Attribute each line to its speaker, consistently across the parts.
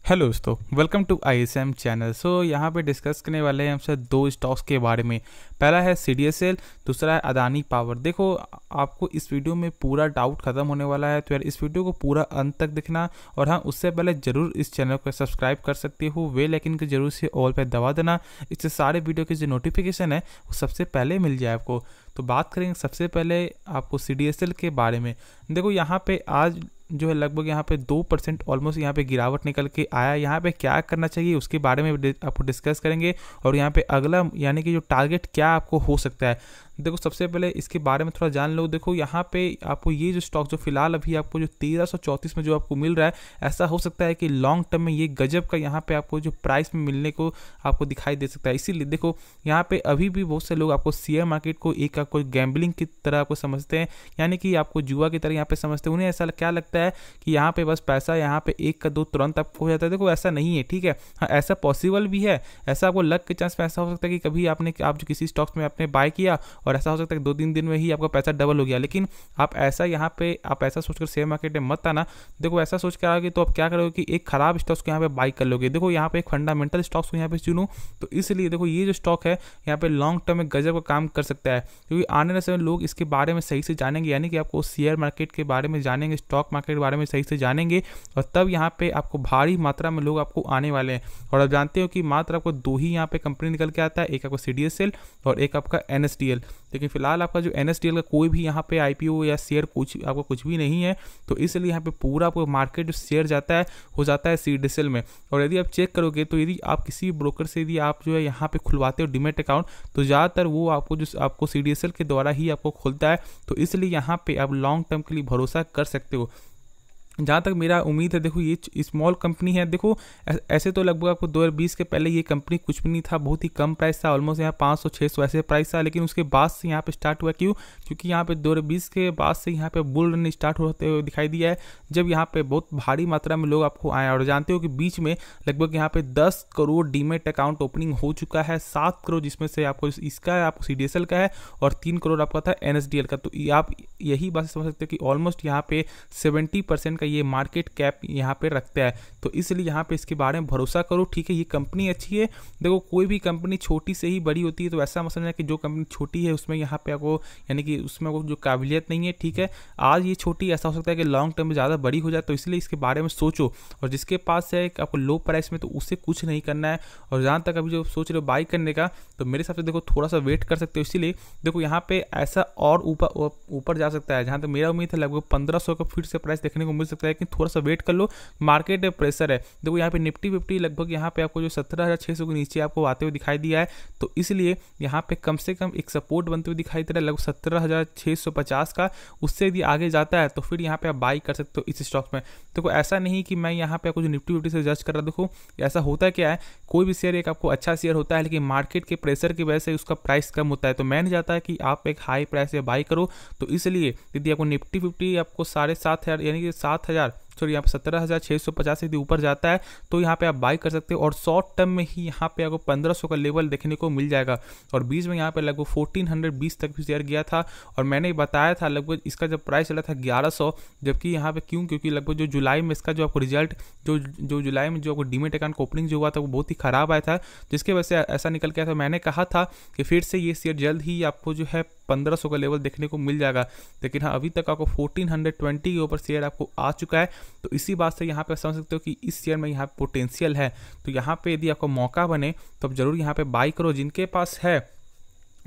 Speaker 1: Hello दोस्तों, welcome to ISM channel. यहाँ पे डिस्कस करने वाले हैं हमसे दो स्टॉक्स के बारे में। पहला है सीडीएसएल, दूसरा है अदानी पावर। देखो, आपको इस वीडियो में पूरा डाउट खत्म होने वाला है, तो यार इस वीडियो को पूरा अंत तक देखना। और हाँ, उससे पहले जरूर इस चैनल को सब्सक्राइब कर सकते हो, बेल आइकन के जरूर से ऑल पे दबा देना। इससे सारे वीडियो की जो नोटिफिकेशन है वो सबसे पहले मिल जाए आपको। तो बात करेंगे सबसे पहले आपको सीडीएसएल के बारे में। देखो, यहाँ पे आज जो है लगभग यहाँ पे 2% ऑलमोस्ट यहाँ पे गिरावट निकल के आया। यहाँ पे क्या करना चाहिए उसके बारे में आपको डिस्कस करेंगे, और यहाँ पे अगला यानी कि जो टारगेट क्या आपको हो सकता है। देखो, सबसे पहले इसके बारे में थोड़ा जान लो। देखो, यहाँ पे आपको ये जो स्टॉक जो फिलहाल अभी आपको जो 1334 में जो आपको मिल रहा है, ऐसा हो सकता है कि लॉन्ग टर्म में ये गजब का यहाँ पे आपको जो प्राइस में मिलने को आपको दिखाई दे सकता है। इसीलिए देखो, यहाँ पे अभी भी बहुत से लोग आपको शेयर मार्केट को एक आपको गैम्बलिंग की तरह आपको समझते हैं, यानी कि आपको जुआ की तरह यहाँ पे समझते हैं। उन्हें ऐसा क्या लगता है कि यहाँ पे बस पैसा यहाँ पे एक का दो तुरंत आपको हो जाता है। देखो, ऐसा नहीं है, ठीक है। हाँ, ऐसा पॉसिबल भी है, ऐसा आपको लक के चांस में ऐसा हो सकता है कि कभी आप जो किसी स्टॉक्स में आपने बाय किया और ऐसा हो सकता है कि 2-3 दिन में ही आपका पैसा डबल हो गया। लेकिन आप ऐसा यहाँ पे आप ऐसा सोचकर शेयर मार्केट में मत आना। देखो, ऐसा सोच कर आओगे तो आप क्या करोगे कि एक खराब स्टॉक्स को यहाँ पे बाय कर लोगे। देखो, यहाँ पे एक फंडामेंटल स्टॉक्स को यहाँ पे चुनो। तो इसलिए देखो, ये जो स्टॉक है यहाँ पे लॉन्ग टर्म में गजब का काम कर सकता है, क्योंकि आने वाले समय लोग इसके बारे में सही से जानेंगे, यानी कि आपको शेयर मार्केट के बारे में जानेंगे, स्टॉक मार्केट के बारे में सही से जानेंगे, और तब यहाँ पे आपको भारी मात्रा में लोग आपको आने वाले हैं। और आप जानते हो कि मात्र आपको दो ही यहाँ पे कंपनी निकल के आता है, एक आपको सीडीएसएल और एक आपका एनएसडीएल। लेकिन फिलहाल आपका जो एनएसडीएल का कोई भी यहाँ पे आईपीओ या शेयर कुछ भी नहीं है। तो इसलिए यहाँ पे पूरा आपको मार्केट जो शेयर जाता है हो जाता है सीडीएसएल में। और यदि आप चेक करोगे तो यदि आप किसी ब्रोकर से यदि आप जो है यहाँ पे खुलवाते हो डीमैट अकाउंट, तो ज़्यादातर वो आपको सीडीएसएल के द्वारा ही आपको खुलता है। तो इसलिए यहाँ पे आप लॉन्ग टर्म के लिए भरोसा कर सकते हो, जहाँ तक मेरा उम्मीद है। देखो, ये स्मॉल कंपनी है। देखो, ऐसे तो लगभग आपको 2020 के पहले ये कंपनी कुछ भी नहीं था, बहुत ही कम प्राइस था, ऑलमोस्ट यहाँ 500-600 ऐसे प्राइस था। लेकिन उसके बाद से यहाँ पे स्टार्ट हुआ, क्यों? क्योंकि यहाँ पे 2020 के बाद से यहाँ पे बुल रन स्टार्ट होते हुए दिखाई दिया है, जब यहाँ पे बहुत भारी मात्रा में लोग आपको आए। और जानते हो कि बीच में लगभग यहाँ पे 10 करोड़ डीमेट अकाउंट ओपनिंग हो चुका है, 7 करोड़ जिसमें से आपको इसका है, आपको सीडीएसएल का है, और 3 करोड़ आपका था एनएसडीएल का। तो आप यही बात समझ सकते हो कि ऑलमोस्ट यहाँ पे 70% ये मार्केट कैप यहाँ पे रखता है। तो इसलिए यहाँ पे इसके बारे में भरोसा करो, ठीक है। ये कंपनी अच्छी है। देखो, कोई भी कंपनी छोटी से ही बड़ी होती है, तो ऐसा मत समझना कि जो कंपनी छोटी है उसमें यहाँ पे आपको यानी कि उसमें वो जो काबिलियत नहीं है, ठीक है। आज ये छोटी, ऐसा हो सकता है कि लॉन्ग टर्म में ज़्यादा बड़ी हो जाए। तो इसलिए इसके बारे में सोचो, और जिसके पास है आपको लो प्राइस में, तो उससे कुछ नहीं करना है। और जहाँ तक अभी जो सोच रहे हो बाई करने का, तो मेरे हिसाब से देखो थोड़ा सा वेट कर सकते हो। इसीलिए देखो, यहाँ पे ऐसा और ऊपर जा सकता है, जहाँ तक मेरा उम्मीद है लगभग 1500 का फिर से प्राइस देखने को मिल सकता है। लेकिन थोड़ा सा वेट कर लो, मार्केट प्रेशर है। देखो, यहाँ पे निफ्टी 50 लगभग यहाँ पे आपको जो 17,600 के नीचे आपको आते हुए दिखाई दिया है। तो इसलिए यहाँ पे कम से कम एक सपोर्ट बनते हुए दिखाई दे रहा है लगभग 17,650 का। उससे यदि आगे जाता है तो फिर यहाँ पे आप बाई कर सकते हो इस स्टॉक में। देखो, ऐसा नहीं कि मैं यहाँ पे आपको जो निफ्टी 50 से जज कर रहा। देखो, ऐसा होता क्या है, कोई भी शेयर एक आपको अच्छा शेयर होता है, लेकिन मार्केट के प्रेशर की वजह से उसका प्राइस कम होता है। तो मैं नहीं चाहता है कि आप एक हाई प्राइस से बाई करो। तो इसलिए यदि आपको निफ्टी 50 आपको 7,500 यानी कि 7,000 सॉरी यहाँ पे 17,650 से ऊपर जाता है, तो यहाँ पे आप बाई कर सकते हो। और शॉर्ट टर्म में ही यहाँ पे आपको 1500 का लेवल देखने को मिल जाएगा। और बीच में यहाँ पे लगभग 1420 तक भी शेयर गया था, और मैंने बताया था लगभग इसका जब प्राइस चला था 1100। जबकि यहाँ पे क्योंकि लगभग जो जुलाई में इसका जो आपको रिजल्ट जो जुलाई में जो आपको डीमेट अकाउंट ओपनिंग जो हुआ था वो बहुत ही खराब आया था, जिसके वजह से ऐसा निकल के आया था। मैंने कहा था कि फिर से ये शेयर जल्द ही आपको जो है 1500 का लेवल देखने को मिल जाएगा। लेकिन हाँ, अभी तक आपको 1420 के ऊपर शेयर आपको आ चुका है। तो इसी बात से यहाँ पे समझ सकते हो कि इस शेयर में यहाँ पोटेंशियल है। तो यहाँ पे यदि आपको मौका बने तो आप जरूर यहाँ पे बाई करो। जिनके पास है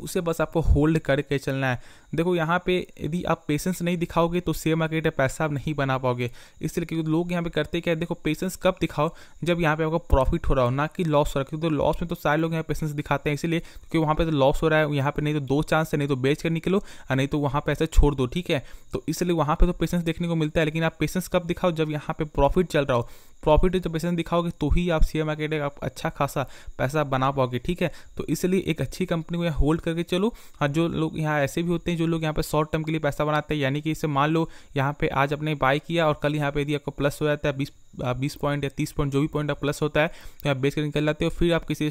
Speaker 1: उसे बस आपको होल्ड करके चलना है। देखो, यहाँ पे यदि आप पेशेंस नहीं दिखाओगे तो शेयर मार्केट में पैसा आप नहीं बना पाओगे। इसलिए क्योंकि लोग यहाँ पे करते क्या है, देखो, पेशेंस कब दिखाओ, जब यहाँ पे आपको प्रॉफिट हो रहा हो, ना कि लॉस हो रहा है। क्योंकि तो लॉस में तो सारे लोग यहाँ पेशेंस दिखाते हैं, इसलिए क्योंकि वहाँ पे तो लॉस हो रहा है। यहाँ पे नहीं तो दो चांस है, नहीं तो बेच कर निकलो और नहीं तो वहाँ पे ऐसे छोड़ दो, ठीक है। तो इसलिए वहाँ पे तो पेशेंस देखने को मिलता है। लेकिन आप पेशेंस कब दिखाओ, जब यहाँ पे प्रॉफिट चल रहा हो। प्रॉफिट तो पेशेंस दिखाओगे तो ही आप शेयर मार्केट में आप अच्छा खासा पैसा बना पाओगे, ठीक है। तो इसलिए एक अच्छी कंपनी को होल्ड करके चलो। हाँ, जो लोग यहाँ ऐसे भी होते हैं जो लोग यहाँ पे शॉर्ट टर्म के लिए पैसा बनाते हैं, यानी कि इसे मान लो यहाँ पे आज आपने बाई किया और कल यहाँ पे यदि आपको प्लस हो जाता है 20 पॉइंट या 30 पॉइंट, जो भी पॉइंट आप प्लस होता है, तो आप बेच कर निकल जाते हो। फिर आप किसी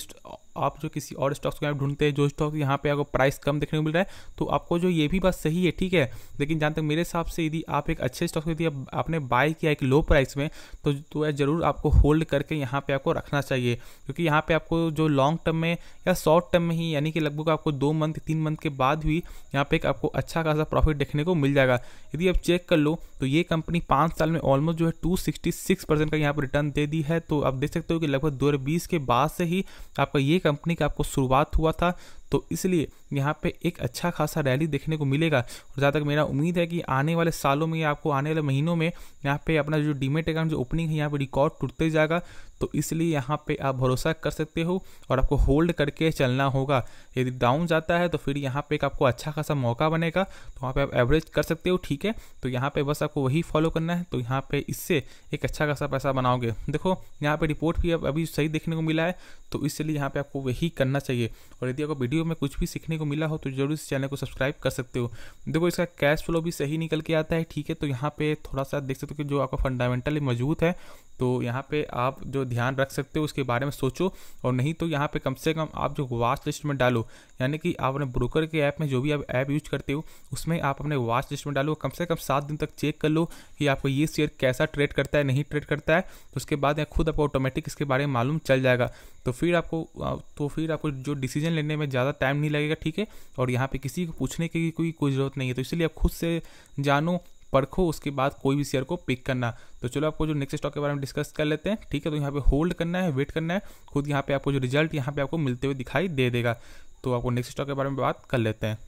Speaker 1: आप जो किसी और स्टॉक्स को यहाँ ढूंढते हैं, जो स्टॉक यहाँ पे आपको प्राइस कम देखने को मिल रहा है, तो आपको जो ये भी बात सही है, ठीक है। लेकिन जहाँ तक मेरे हिसाब से यदि आप एक अच्छे स्टॉक यदि आपने बाय किया एक लो प्राइस में, तो ज़रूर आपको होल्ड करके यहाँ पे आपको रखना चाहिए, क्योंकि यहाँ पे आपको जो लॉन्ग टर्म में या शॉर्ट टर्म में ही, यानी कि लगभग आपको 2 मंथ 3 मंथ के बाद भी यहाँ पे एक आपको अच्छा खासा प्रॉफिट देखने को मिल जाएगा। यदि आप चेक कर लो तो ये कंपनी 5 साल में ऑलमोस्ट जो है 266% का यहाँ पर रिटर्न दे दी है। तो आप देख सकते हो कि लगभग 2020 के बाद से ही आपका ये कंपनी का आपको शुरुआत हुआ था, तो इसलिए यहाँ पे एक अच्छा खासा रैली देखने को मिलेगा। और जहाँ तक मेरा उम्मीद है कि आने वाले सालों में, आपको आने वाले महीनों में यहाँ पे अपना जो डीमेट अकाउंट जो ओपनिंग है यहाँ पे रिकॉर्ड टूटते जाएगा। तो इसलिए यहाँ पे आप भरोसा कर सकते हो और आपको होल्ड करके चलना होगा। यदि डाउन जाता है तो फिर यहाँ पे एक आपको अच्छा खासा मौका बनेगा, तो वहाँ पे आप एवरेज कर सकते हो, ठीक है। तो यहाँ पे बस आपको वही फॉलो करना है, तो यहाँ पे इससे एक अच्छा खासा पैसा बनाओगे। देखो यहाँ पे रिपोर्ट भी अभी सही देखने को मिला है, तो इसलिए यहाँ पे आपको वही करना चाहिए। और यदि आपको वीडियो में कुछ भी सीखने को मिला हो तो जरूर इस चैनल को सब्सक्राइब कर सकते हो। देखो इसका कैश फ्लो भी सही निकल के आता है, ठीक है। तो यहाँ पे थोड़ा सा देख सकते हो कि जो आपका फंडामेंटली मौजूद है, तो यहाँ पे आप जो ध्यान रख सकते हो उसके बारे में सोचो। और नहीं तो यहाँ पे कम से कम आप जो वॉच लिस्ट में डालो, यानी कि आप अपने ब्रोकर के ऐप में जो भी आप ऐप यूज करते हो उसमें आप अपने वॉच लिस्ट में डालो। कम से कम 7 दिन तक चेक कर लो कि आपको ये शेयर कैसा ट्रेड करता है, नहीं ट्रेड करता है। तो उसके बाद खुद आपको ऑटोमेटिक इसके बारे में मालूम चल जाएगा। तो फिर आपको जो डिसीजन लेने में ज़्यादा टाइम नहीं लगेगा, ठीक है। और यहाँ पे किसी को पूछने की कोई ज़रूरत नहीं है। तो इसलिए आप खुद से जानो, परखो, उसके बाद कोई भी शेयर को पिक करना। तो चलो आपको जो नेक्स्ट स्टॉक के बारे में डिस्कस कर लेते हैं, ठीक है। तो यहाँ पे होल्ड करना है, वेट करना है, खुद यहाँ पे आपको जो रिजल्ट यहाँ पे आपको मिलते हुए दिखाई दे देगा। तो आपको नेक्स्ट स्टॉक के बारे में बात कर लेते हैं।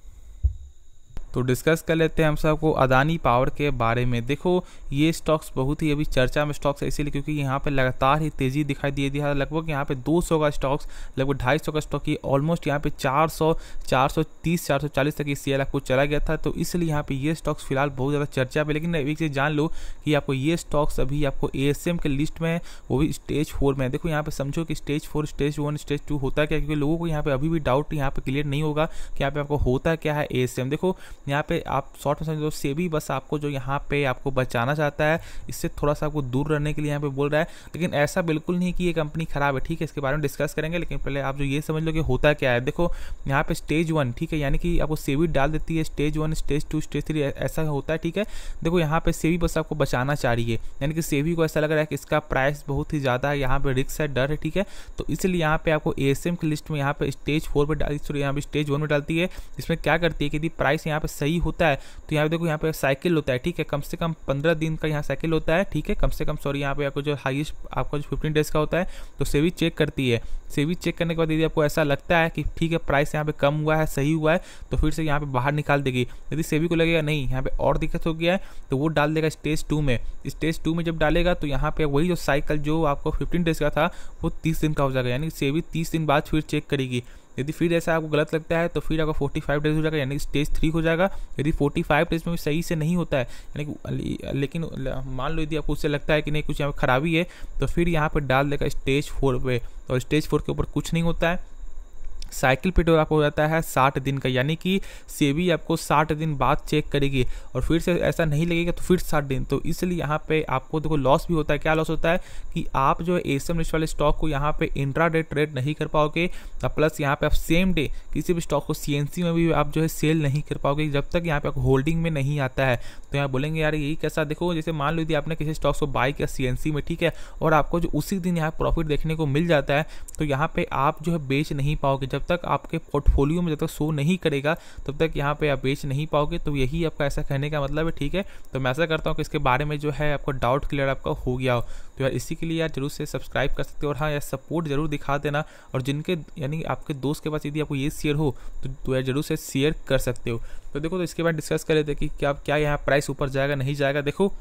Speaker 1: तो डिस्कस कर लेते हैं हम सबको अदानी पावर के बारे में। देखो ये स्टॉक्स बहुत ही अभी चर्चा में स्टॉक्स है, इसीलिए क्योंकि यहाँ पे लगातार ही तेज़ी दिखाई दे दिया है। लगभग यहाँ पे 200 का स्टॉक्स, लगभग 250 का स्टॉक, ये ऑलमोस्ट यहाँ पे 400, 430, 440 तक ये शेयर आपको चला गया था। तो इसलिए यहाँ पे ये स्टॉक्स फिलहाल बहुत ज़्यादा चर्चा पे। लेकिन एक चीज़ जान लो कि आपको ये स्टॉक्स अभी आपको ASM के लिस्ट में है, वो भी स्टेज 4 में है। देखो यहाँ पे समझो कि स्टेज 4, स्टेज 1, स्टेज 2 होता है क्या, क्योंकि लोगों को यहाँ पे अभी भी डाउट यहाँ पे क्लियर नहीं होगा कि यहाँ पे आपको होता क्या है ASM। देखो यहाँ पे आप शॉर्ट में समझो, सेबी बस आपको जो यहाँ पे आपको बचाना चाहता है, इससे थोड़ा सा आपको दूर रहने के लिए यहाँ पे बोल रहा है। लेकिन ऐसा बिल्कुल नहीं कि ये कंपनी खराब है, ठीक है। इसके बारे में डिस्कस करेंगे, लेकिन पहले आप जो ये समझ लो कि होता क्या है। देखो यहाँ पे स्टेज 1, ठीक है, यानी कि आपको सेबी डाल देती है स्टेज 1, स्टेज 2, स्टेज 3, ऐसा होता है, ठीक है। देखो यहाँ पे सेबी बस आपको बचाना चाह रही है, यानी कि सेबी को ऐसा लग रहा है कि इसका प्राइस बहुत ही ज़्यादा है, यहाँ पे रिस्क है, डर है, ठीक है। तो इसलिए यहाँ पे आपको ASM की लिस्ट में यहाँ पे स्टेज 4 पे यहाँ पे स्टेज 1 में डालती है। इसमें क्या करती है कि यदि प्राइस यहाँ पे सही होता है तो यहाँ पे देखो यहाँ पे साइकिल होता है, ठीक है। कम से कम 15 दिन का यहाँ साइकिल होता है, ठीक है। कम से कम सॉरी, यहाँ पे आपको जो हाईएस्ट आपका जो 15 डेज का होता है, तो सेबी चेक करती है। सेबी चेक करने के बाद यदि आपको ऐसा लगता है कि ठीक है प्राइस यहाँ पे कम हुआ है, सही हुआ है, तो फिर से यहाँ पे बाहर निकाल देगी। यदि सेबी को लगेगा नहीं यहाँ पे और दिक्कत हो गया है, तो वो डाल देगा स्टेज 2 में। स्टेज 2 में जब डालेगा तो यहाँ पे वही जो साइकिल जो आपको 15 डेज का था वो 30 दिन का हो जाएगा, यानी सेबी 30 दिन बाद फिर चेक करेगी। यदि फिर ऐसा आपको गलत लगता है तो फिर आपको 45 डेज हो जाएगा, यानी स्टेज 3 हो जाएगा। यदि 45 डेज में भी सही से नहीं होता है, यानी लेकिन मान लो यदि आपको उससे लगता है कि नहीं कुछ यहाँ पे खराबी है, तो फिर यहाँ पे डाल देगा स्टेज 4 पे। और स्टेज 4 के ऊपर कुछ नहीं होता है, साइकिल पीरियड आपको हो जाता है 60 दिन का, यानी कि सेबी आपको 60 दिन बाद चेक करेगी और फिर से ऐसा नहीं लगेगा तो फिर 60 दिन। तो इसलिए यहाँ पे आपको देखो लॉस भी होता है। क्या लॉस होता है कि आप जो ASM लिस्ट वाले स्टॉक को यहाँ पे इंट्राडे ट्रेड नहीं कर पाओगे, प्लस यहाँ पे आप सेम डे किसी भी स्टॉक को CNC में भी आप जो है सेल नहीं कर पाओगे जब तक यहाँ पे आपको होल्डिंग में नहीं आता है। तो यहाँ बोलेंगे यार यही कैसा, देखो जैसे मान लो यदि आपने किसी स्टॉक्स को बाय किया CNC में, ठीक है, और आपको जो उसी दिन यहाँ प्रॉफिट देखने को मिल जाता है, तो यहाँ पे आप जो है बेच नहीं पाओगे। जब तक आपके पोर्टफोलियो में जब तक शो नहीं करेगा तब तक यहाँ पे आप बेच नहीं पाओगे। तो यही आपका ऐसा कहने का मतलब है, ठीक है। तो मैं ऐसा करता हूँ कि इसके बारे में जो है आपको डाउट क्लियर आपका हो गया हो। तो यार इसी के लिए यार जरूर से सब्सक्राइब कर सकते हो, और हाँ यार सपोर्ट जरूर दिखा देना। और जिनके यानी आपके दोस्त के पास यदि आपको ये शेयर हो तो यार जरूर से शेयर कर सकते हो। तो देखो तो इसके बाद डिस्कस कर लेते हैं कि क्या यहाँ प्राइस ऊपर जाएगा नहीं जाएगा। देखो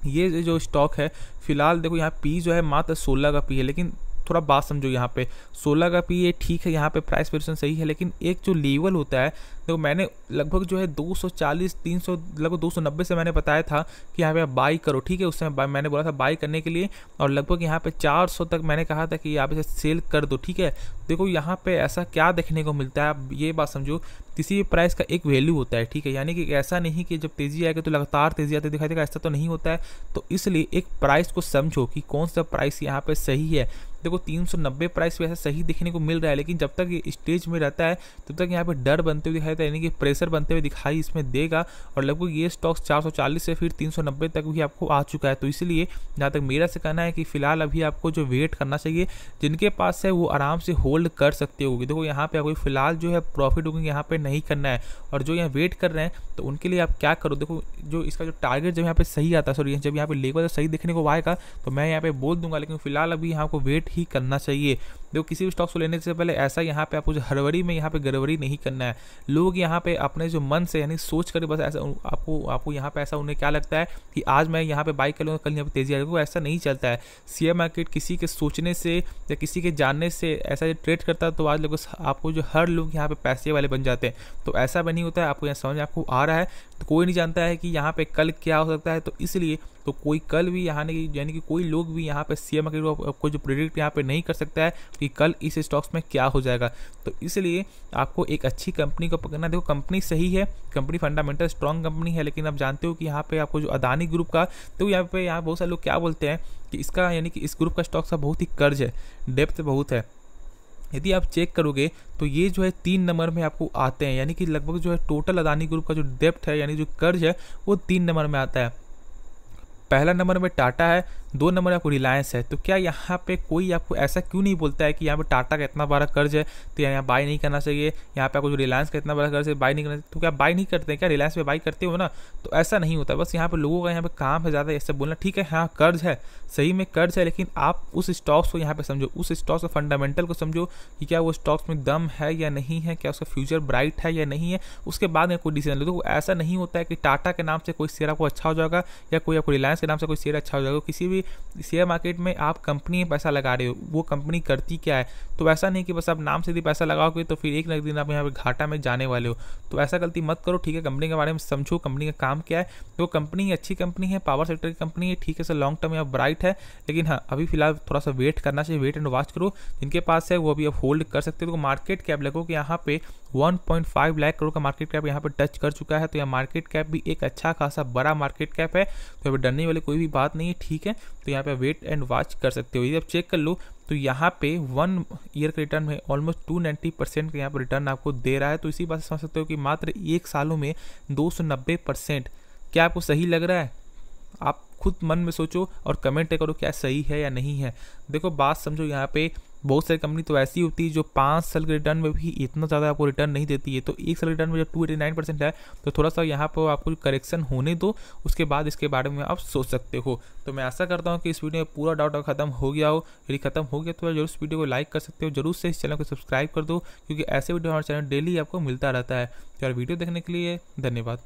Speaker 1: ये जो स्टॉक है फिलहाल देखो यहाँ पी जो है मात्र 16 का पी है, लेकिन थोड़ा बात समझो, यहाँ पे 16 का पी है, ठीक है, यहाँ पे प्राइस पोजीशन सही है, लेकिन एक जो लेवल होता है देखो मैंने लगभग जो है 240, 300, लगभग 290 से मैंने बताया था कि यहाँ पे आप बाई करो, ठीक है। उस समय मैंने बोला था बाई करने के लिए, और लगभग यहाँ पे 400 तक मैंने कहा था कि यहाँ पे सेल कर दो, ठीक है। देखो यहाँ पे ऐसा क्या देखने को मिलता है, आप ये बात समझो, किसी भी प्राइस का एक वैल्यू होता है, ठीक है, यानी कि ऐसा नहीं कि जब तेजी आएगी तो लगातार तेजी आती दिखाई देगा, ऐसा तो नहीं होता है। तो इसलिए एक प्राइस को समझो कि कौन सा प्राइस यहाँ पे सही है। देखो 390 प्राइस वैसे सही देखने को मिल रहा है, लेकिन जब तक ये स्टेज में रहता है तब तक यहाँ पे डर बनते हुए दिखाई देता है, यानी कि प्रेशर बनते हुए दिखाई इसमें देगा। और लगभग ये स्टॉक्स 440 से फिर 390 तक भी आपको आ चुका है। तो इसलिए जहाँ तक मेरा से कहना है कि फिलहाल अभी आपको जो वेट करना चाहिए, जिनके पास है वो आराम से होल्ड कर सकते होगी। देखो यहाँ पे कोई फिलहाल जो है प्रॉफिट बुकिंग यहाँ पे नहीं करना है, और जो यहाँ वेट कर रहे हैं तो उनके लिए आप क्या करो, देखो जो इसका जो टारगेट जब यहाँ पे सही आता है, सॉरी जब यहाँ पे लेवल सही देखने को आएगा तो मैं यहाँ पे बोल दूंगा, लेकिन फिलहाल अभी यहाँ को वेट ही करना चाहिए। देखो किसी भी स्टॉक्स को लेने से पहले ऐसा यहाँ पे आपको जो हड़बड़ी में यहाँ पे गड़बड़ी नहीं करना है। लोग यहाँ पे अपने जो मन से यानी सोच कर बस ऐसा आपको यहाँ पे ऐसा उन्हें क्या लगता है कि आज मैं यहाँ पे बाई कर लूँगा, कल यहाँ पे तेजी आ जाएगी, ऐसा नहीं चलता है। शेयर मार्केट किसी के सोचने से या किसी के जानने से ऐसा ट्रेड करता है तो आज लोग आपको जो हर लोग यहाँ पे पैसे वाले बन जाते हैं, तो ऐसा भी नहीं होता है। आपको यहाँ समझ आपको आ रहा है, तो कोई नहीं जानता है कि यहाँ पे कल क्या हो सकता है, तो इसलिए तो कोई कल भी यहाँ नहीं, यानी कि कोई लोग भी यहाँ पे शेयर मार्केट को जो प्रेडिक्ट यहाँ पे नहीं कर सकता है कि कल इस स्टॉक्स में क्या हो जाएगा। तो इसलिए आपको एक अच्छी कंपनी को पकड़ना। देखो कंपनी सही है, कंपनी फंडामेंटल स्ट्रॉन्ग कंपनी है, लेकिन आप जानते हो कि यहाँ पे आपको जो अदानी ग्रुप का, तो यहाँ बहुत सारे लोग क्या बोलते हैं कि इसका यानी कि इस ग्रुप का स्टॉक्स का बहुत ही कर्ज है, डेप्थ बहुत है। यदि आप चेक करोगे तो ये जो है 3 नंबर में आपको आते हैं, यानी कि लगभग जो है टोटल अदानी ग्रुप का जो डेप्थ है यानी जो कर्ज है वो 3 नंबर में आता है। पहला नंबर में टाटा है, 2 नंबर आपको रिलायंस है। तो क्या यहाँ पे कोई आपको ऐसा क्यों नहीं बोलता है कि यहाँ पे टाटा का इतना बड़ा कर्ज है तो यहाँ बाई नहीं करना चाहिए, यहाँ पे आपको जो रिलायंस का इतना बड़ा कर्ज है बाई नहीं करना चाहिए। तो क्या बाई नहीं करते हैं क्या, रिलायंस पे बाई करते हो ना? तो ऐसा नहीं होता, बस यहाँ पे लोगों का यहाँ पे काम है ज़्यादा ऐसे बोलना। ठीक है हाँ कर्ज है, सही में कर्ज है, लेकिन आप उस स्टॉक्स को यहाँ पे समझो, उस स्टॉक्स का फंडामेंटल को समझो कि क्या वो स्टॉक्स में दम है या नहीं है, क्या उसका फ्यूचर ब्राइट है या नहीं है, उसके बाद में कोई डिसीजन लो। तो ऐसा नहीं होता है कि टाटा के नाम से कोई शेयर आपको अच्छा हो जाएगा या कोई आपको रिलायंस के नाम से कोई शेयर अच्छा हो जाएगा। किसी भी शेयर मार्केट में आप कंपनी में पैसा लगा रहे हो, वो कंपनी करती क्या है, तो ऐसा नहीं कि बस आप नाम से यदि पैसा लगाओगे तो फिर एक न एक दिन आप यहाँ पे घाटा में जाने वाले हो। तो ऐसा गलती मत करो, ठीक है। कंपनी के बारे में समझो, कंपनी का काम क्या है। तो कंपनी अच्छी कंपनी है, पावर सेक्टर की कंपनी है, ठीक है सर, लॉन्ग टर्म यहाँ ब्राइट है, लेकिन हाँ अभी फिलहाल थोड़ा सा वेट करना चाहिए, वेट एंड वॉच करो। जिनके पास है वो अभी आप होल्ड कर सकते हो। तो मार्केट कैप लगो कि यहाँ पे 1.5 लाख करोड़ का मार्केट कैप यहाँ पे टच कर चुका है, तो यहाँ मार्केट कैप भी एक अच्छा खासा बड़ा मार्केट कैप है, तो यहाँ डरने वाली कोई भी बात नहीं है, ठीक है। तो यहाँ पे वेट एंड वॉच कर सकते हो। यदि आप चेक कर लो तो यहाँ पे 1 ईयर के रिटर्न में ऑलमोस्ट 290% का यहाँ पर रिटर्न आपको दे रहा है। तो इसी बात से समझ सकते हो कि मात्र 1 सालों में 290%। क्या आपको सही लग रहा है? आप खुद मन में सोचो और कमेंट करो क्या सही है या नहीं है। देखो बात समझो, यहाँ पे बहुत सारी कंपनी तो ऐसी होती है जो 5 साल के रिटर्न में भी इतना ज़्यादा आपको रिटर्न नहीं देती है। तो 1 साल रिटर्न में जब 289% है तो थोड़ा सा यहाँ पर आपको करेक्शन होने दो, उसके बाद इसके बारे में आप सोच सकते हो। तो मैं आशा करता हूँ कि इस वीडियो में पूरा डाउट खत्म हो गया हो। यदि खत्म हो गया तो जरूर इस वीडियो को लाइक कर सकते हो, जरूर से इस चैनल को सब्सक्राइब कर दो, क्योंकि ऐसे वीडियो हमारे चैनल डेली आपको मिलता रहता है। तो यार वीडियो देखने के लिए धन्यवाद।